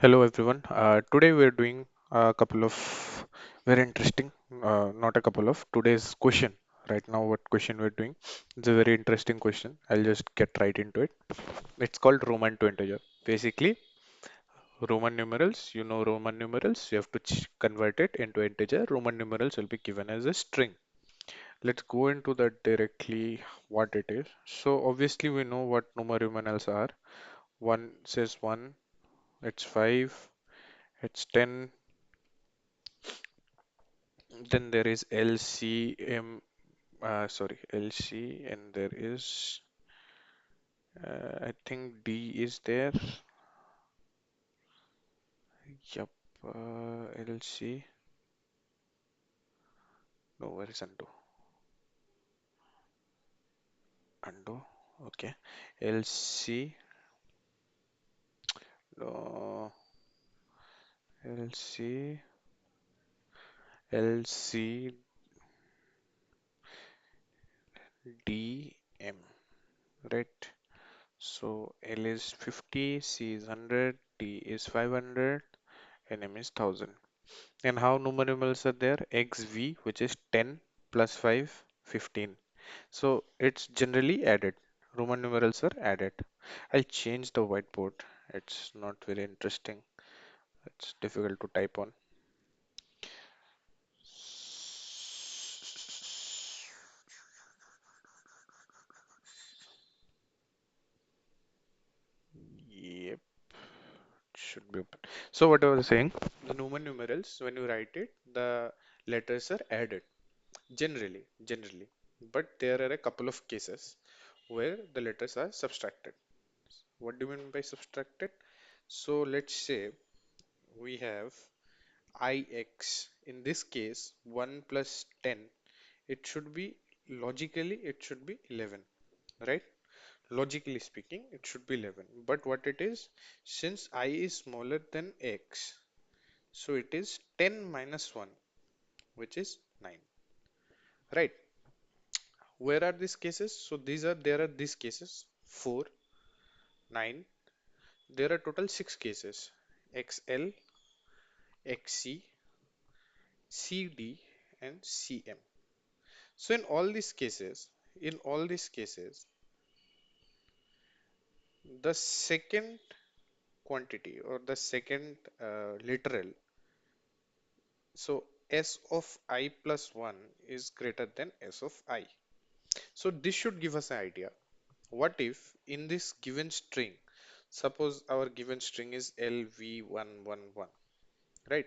Hello everyone. Today we're doing a couple of very interesting, not a couple of today's question. Right now, what question we're doing? It's a very interesting question. I'll just get right into it. It's called Roman to integer. Basically, Roman numerals. You know Roman numerals. You have to convert it into integer. Roman numerals will be given as a string. Let's go into that directly. What it is. So obviously we know what numerals are. One says one. It's five. It's 10. Then there is LCM, LC, and there is, I think D is there. Yup, LC. No, where is undo? Undo. Okay. LC. No, LC. LC. DM. Right. So L is 50, C is 100, D is 500, and M is 1000. And how numerals are there? XV, which is 10 plus 5, 15. So it's generally added. Roman numerals are added. I'll change the whiteboard. It's not very interesting. It's difficult to type on. Yep, should be open. So what I was saying, the Roman numerals, when you write it, the letters are added. Generally. But there are a couple of cases where the letters are subtracted. What do you mean by subtracted? So let's say we have ix. In this case, 1 plus 10, it should be logically it should be 11, right? Logically speaking, it should be 11. But what it is, since I is smaller than x, so it is 10 minus 1, which is 9, right? Where are these cases? So there are these cases 4, 9. There are total 6 cases: XL, XC, CD, and CM. So in all these cases, the second quantity or the second literal, so S of I plus 1 is greater than S of I. So this should give us an idea. What if in this given string, suppose our given string is LV111, right?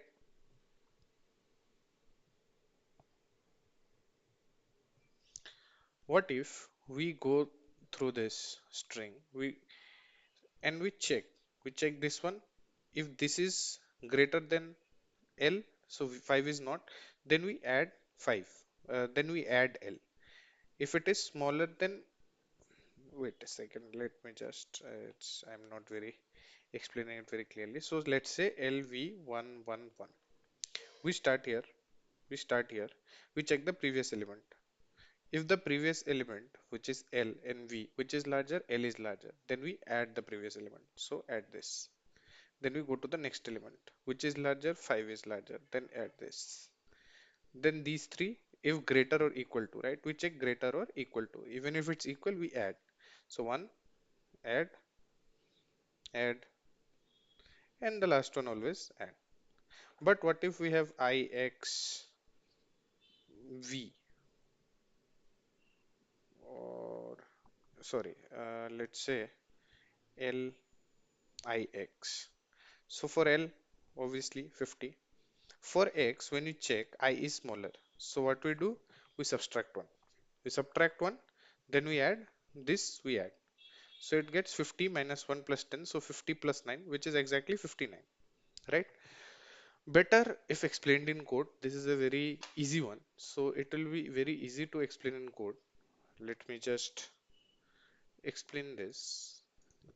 What if we go through this string and we check this one. If this is greater than L, so 5 is not, then we add 5, then we add L. If it is smaller than, wait a second, let me just, I'm not very explaining it very clearly. So let's say LV111. We start here, we start here, we check the previous element. If the previous element, which is L and V, which is larger, L is larger, then we add the previous element. So add this. Then we go to the next element, which is larger, 5 is larger, then add this. Then these three, if greater or equal to, right? We check greater or equal to. Even if it's equal, we add. So 1, add, add, and the last one always add. But what if we have IXV, or sorry, let's say LIX. So for L, obviously 50. For X, when you check, I is smaller. So what we do? We subtract 1. We subtract 1, then we add this, we add. So it gets 50 minus 1 plus 10, so 50 plus 9, which is exactly 59, right? Better if explained in code. This is a very easy one. So it will be very easy to explain in code. Let me just explain this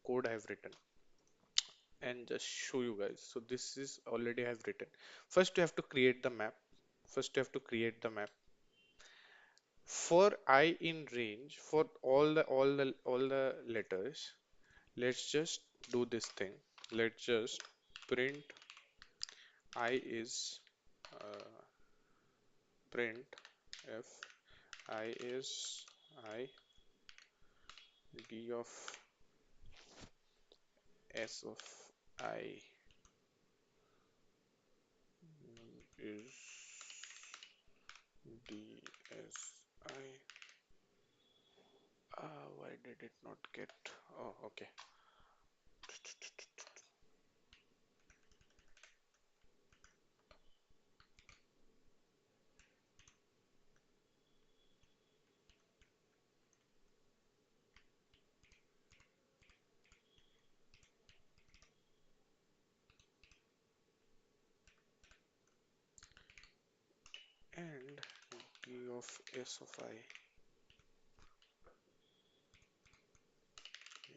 code I have written and just show you guys. So this is already I have written. First you have to create the map. First you have to create the map. For I in range, for all the letters, let's just do this thing. Let's just print I is uh, print if I is I, d of s of I is dsI. Why did it not get? Oh, okay. And d of s of I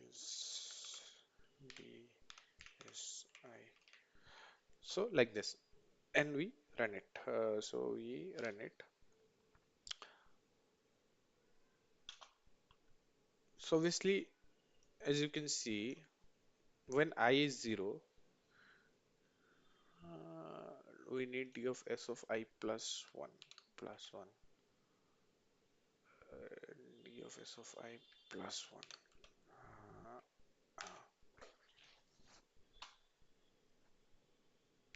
is dsI. So like this, and we run it. So we run it. So obviously, as you can see, when I is 0, uh, we need d of s of I plus 1, d of s of I plus 1. Uh, uh.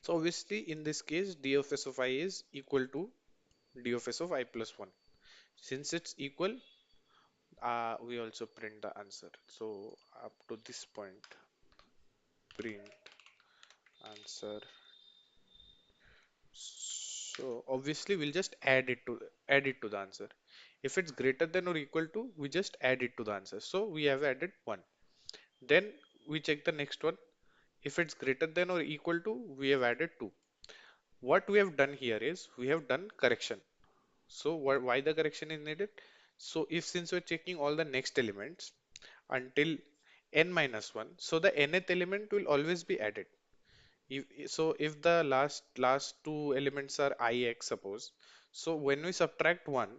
So obviously, in this case, d of s of I is equal to d of s of I plus 1. Since it's equal, we also print the answer. So up to this point, print answer. So obviously we'll just add it to the answer. If it's greater than or equal to, we just add it to the answer. So we have added 1. Then we check the next one. If it's greater than or equal to, we have added 2. What we have done here is we have done correction. So why the correction is needed? So if since we're checking all the next elements until n minus 1, so the nth element will always be added. If the last two elements are ix, suppose, so when we subtract 1,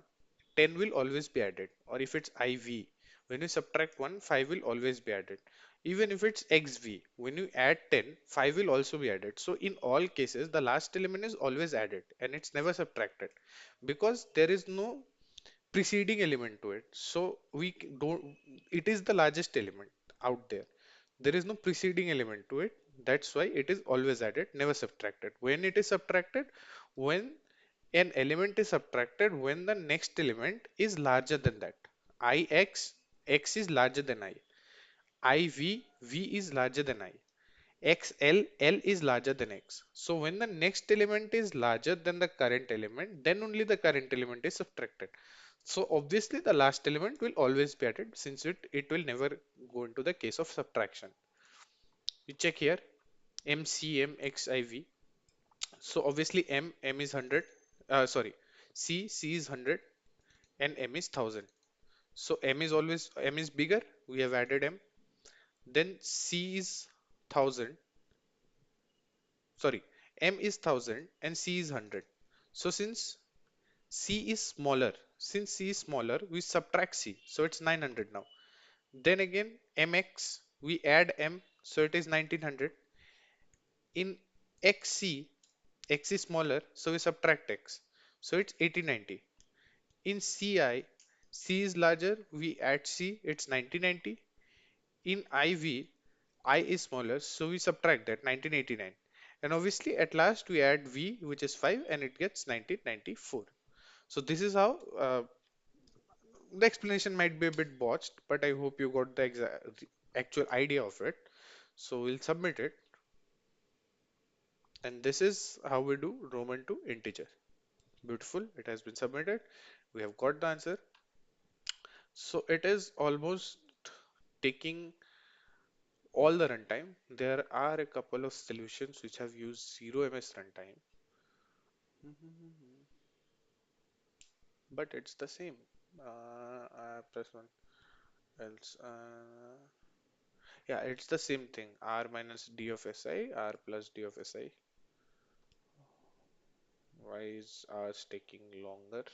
10 will always be added. Or if it's iv, when we subtract 1, 5 will always be added. Even if it's xv, when you add 10, 5 will also be added. So in all cases, the last element is always added and it's never subtracted because there is no preceding element to it. So don't, it is the largest element out there. There is no preceding element to it. That's why it is always added, never subtracted. When it is subtracted, when an element is subtracted, when the next element is larger than that. Ix, x is larger than iv, v is larger than I. XL, L is larger than X. So when the next element is larger than the current element, then only the current element is subtracted. So obviously the last element will always be added since it will never go into the case of subtraction. You check here MCMXIV. So obviously M is 100. Sorry, C is 100 and M is 1000. So M is bigger. We have added M. Then C is 1000. Sorry, M is 1000 and C is 100. So since C is smaller, we subtract C. So it's 900 now. Then again, MX, we add M. So it is 1900. In XC, X is smaller. So we subtract X. So it's 1890. In CI, C is larger. We add C. It's 1990. In IV, I is smaller, so we subtract that 1989. And obviously at last we add V, which is 5, and it gets 1994. So this is how the explanation might be a bit botched, but I hope you got the actual idea of it. So we'll submit it. And this is how we do Roman to integer. Beautiful. It has been submitted. We have got the answer. So it is almost taking all the runtime. There are a couple of solutions which have used 0ms runtime, but it's the same. Plus one else. Yeah, it's the same thing. R minus d of si, R plus d of si. Why is ours taking longer?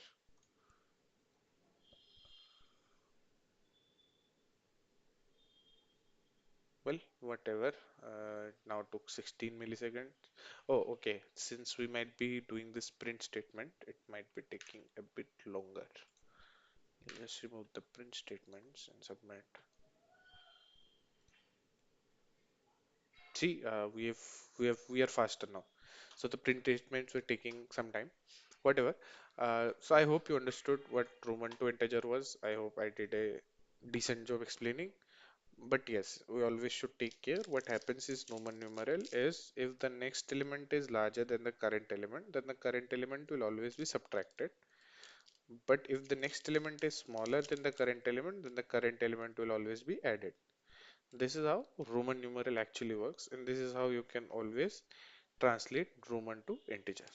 Well, whatever. Now took 16 milliseconds. Oh, okay. Since we might be doing this print statement, it might be taking a bit longer. Just remove the print statements and submit. See, we are faster now. So the print statements were taking some time. Whatever. So I hope you understood what Roman to integer was. I hope I did a decent job explaining. But yes, we always should take care. What happens is Roman numeral is if the next element is larger than the current element, then the current element will always be subtracted. But if the next element is smaller than the current element, then the current element will always be added. This is how Roman numeral actually works, and this is how you can always translate Roman to integer.